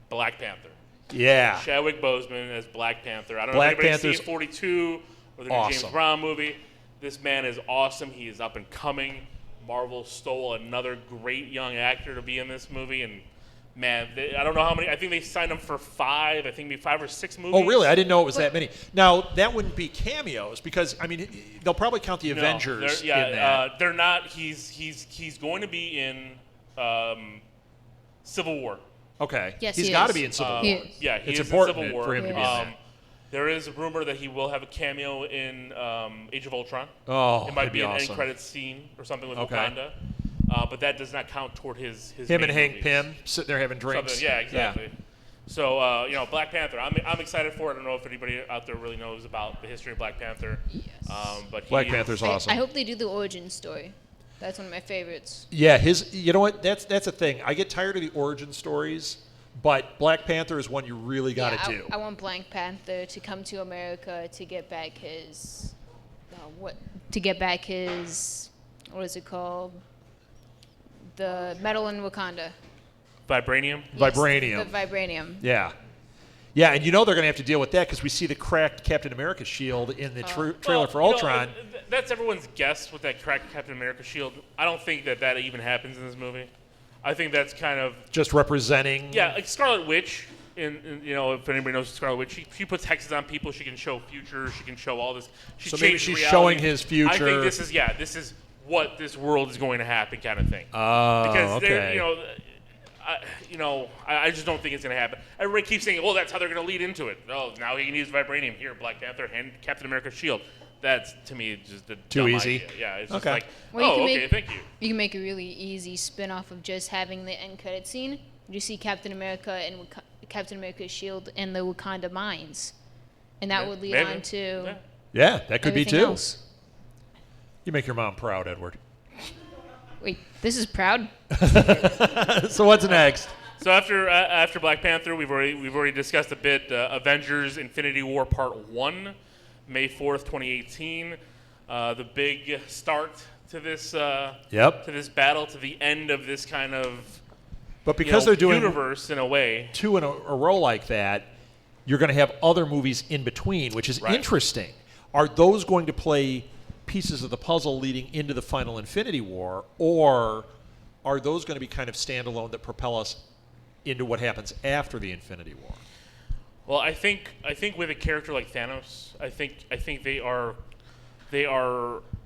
Black Panther. Yeah. Chadwick Boseman as Black Panther. I don't Black know if anybody's Panther's seen 42 or the new James awesome. Brown movie. This man is awesome. He is up and coming. Marvel stole another great young actor to be in this movie, and man, I don't know how many. I think they signed him for 5. I think maybe 5 or 6 movies. Oh, really? I didn't know it was that many. Now, that wouldn't be cameos because, I mean, they'll probably count the Avengers in that. They're not. He's going to be in Civil War. Okay. Yes, He's he got to is. be in Civil War. He is. Yeah, he It's is important in Civil War. for him to be in there. There is a rumor that he will have a cameo in Age of Ultron. Oh, It might that'd be be an awesome. end credits scene or something with Okay. Wakanda. But that does not count toward his Him main and Hank movies. Pym sitting there having drinks. Something- Yeah, exactly. So, Black Panther. I'm excited for it. I don't know if anybody out there really knows about the history of Black Panther. Yes. But Black he is- Panther's awesome. I hope they do the origin story. That's one of my favorites. Yeah, you know what? That's a thing. I get tired of the origin stories, but Black Panther is one you really got to do. I want Black Panther to come to America to get back his what is it called? The metal in Wakanda. Vibranium. Yes, Vibranium. the vibranium. Yeah. Yeah, and you know they're going to have to deal with that because we see the cracked Captain America shield in the trailer for Ultron. That's everyone's guess with that cracked Captain America shield. I don't think that even happens in this movie. I think that's kind of Just representing. yeah, like Scarlet Witch. If anybody knows Scarlet Witch, she puts hexes on people. She can show future. She can show all this. So maybe changes she's reality. showing his future. I think this is what this world is going to happen, kind of thing. Oh, Because okay. I just don't think it's going to happen. Everybody keeps saying, "Oh, that's how they're going to lead into it." Oh, now he can use vibranium here, Black Panther and Captain America's shield. That's to me just a Too dumb easy? idea. Yeah, it's just Okay. like, Well, thank you. You can make a really easy spin-off of just having the end credit scene. You see Captain America and Captain America's shield in the Wakanda mines, and that would lead Maybe. on to Yeah. Yeah, that could be everything too. else. You make your mom proud, Edward. Wait, this is proud. So what's next? So after Black Panther, we've already discussed a bit. Avengers: Infinity War Part 1, May 4th, 2018. The big start to this Yep. to this battle, to the end of this kind of But because they're doing universe in a way. 2 in a row like that, you're going to have other movies in between, which is Right. interesting. Are those going to play pieces of the puzzle leading into the final Infinity War, or are those going to be kind of standalone that propel us into what happens after the Infinity War? Well, I think with a character like Thanos, I think they are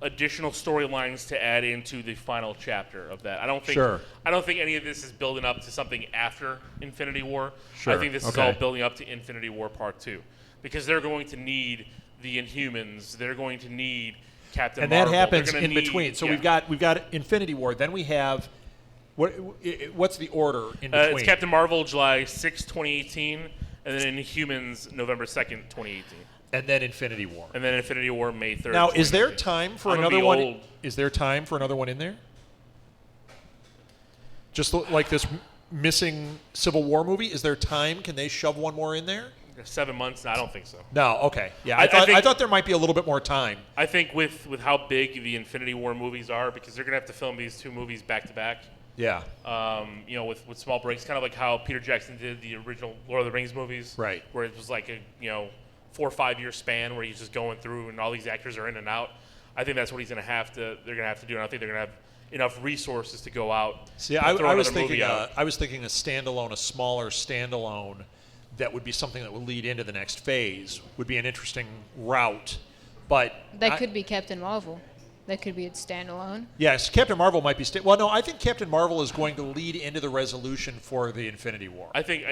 additional storylines to add into the final chapter of that. I don't think any of this is building up to something after Infinity War. Sure. I think this is Okay. all building up to Infinity War Part 2, because they're going to need the Inhumans. They're going to need Captain And Marvel. that happens They're gonna in need- between. So yeah. we've got Infinity War. Then we have what's the order in between? It's Captain Marvel July 6, 2018, and then Inhumans November 2nd, 2018. And then Infinity War. And then Infinity War May 3rd. Now, is there 2019. time for I'm gonna another be one? old. Is there time for another one in there? Just like this missing Civil War movie, is there time? Can they shove one more in there? 7 months? No, I don't think so. No. Okay. Yeah, I I think- thought there might be a little bit more time. I think with how big the Infinity War movies are, because they're going to have to film these 2 movies back to back, Yeah. with small breaks, kind of like how Peter Jackson did the original Lord of the Rings movies. Right. Where it was like a, 4 or 5 year span where he's just going through and all these actors are in and out. I think that's what they're going to have to do, and I think they're going to have enough resources to go out. See, and I throw was another movie thinking out. I was thinking a smaller standalone that would be something that would lead into the next phase would be an interesting route. But That could be Captain Marvel. That could be its standalone. yes, Captain Marvel might be. Well, no, I think Captain Marvel is going to lead into the resolution for the Infinity War. I think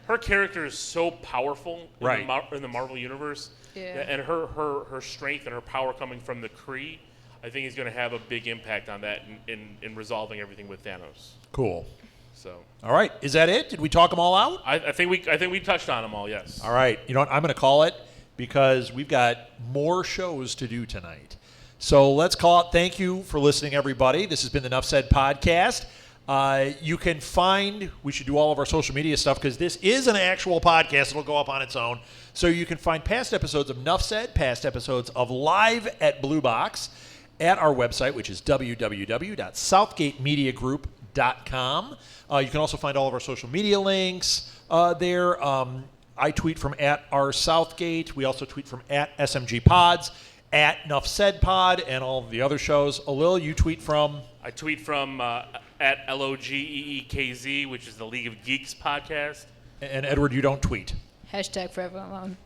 her character is so powerful in, Right. in the Marvel universe, Yeah. and her strength and her power coming from the Kree, I think is going to have a big impact on that in resolving everything with Thanos. Cool. So All right, is that it? Did we talk them all out? I think we touched on them all. Yes. All right. You know what? I'm going to call it because we've got more shows to do tonight. So let's call it. Thank you for listening, everybody. This has been the Nuff Said podcast. You can find, we should do all of our social media stuff because this is an actual podcast. It'll go up on its own. So you can find past episodes of Nuff Said, past episodes of Live at Blue Box at our website, which is www.southgatemediagroup.com. You can also find all of our social media links there. I tweet from @rsouthgate. We also tweet from @SMG Pods, @Nuff Said Pod, and all of the other shows. Alil, you tweet from? I tweet from @LOGEEKZ, which is the League of Geeks podcast. And Edward, you don't tweet. Hashtag forever alone.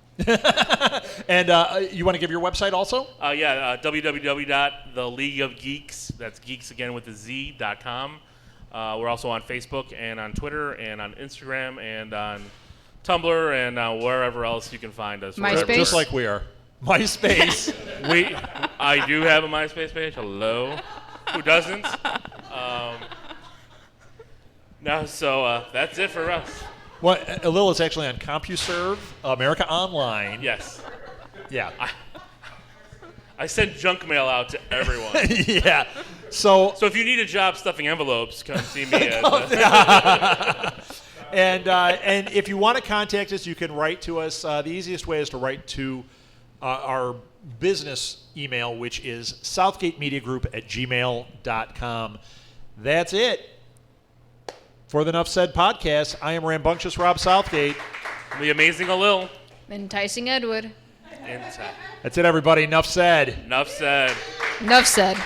And you want to give your website also? www.theleagueofgeeks, that's geeks again with a Z.com. We're also on Facebook and on Twitter and on Instagram and on Tumblr and wherever else you can find us. MySpace? Wherever. Just like we are. MySpace. I do have a MySpace page. Hello. Who doesn't? That's it for us. Well, Alil is actually on CompuServe, America Online. Yes. Yeah. I send junk mail out to everyone. Yeah. So So if you need a job stuffing envelopes, come see me. and if you want to contact us, you can write to us. The easiest way is to write to our business email, which is southgatemediagroup@gmail.com. That's it. For the Nuff Said podcast, I am rambunctious Rob Southgate. The amazing Alil. Enticing Edward. Inside. That's it, everybody. Nuff said. Enough said. Enough said.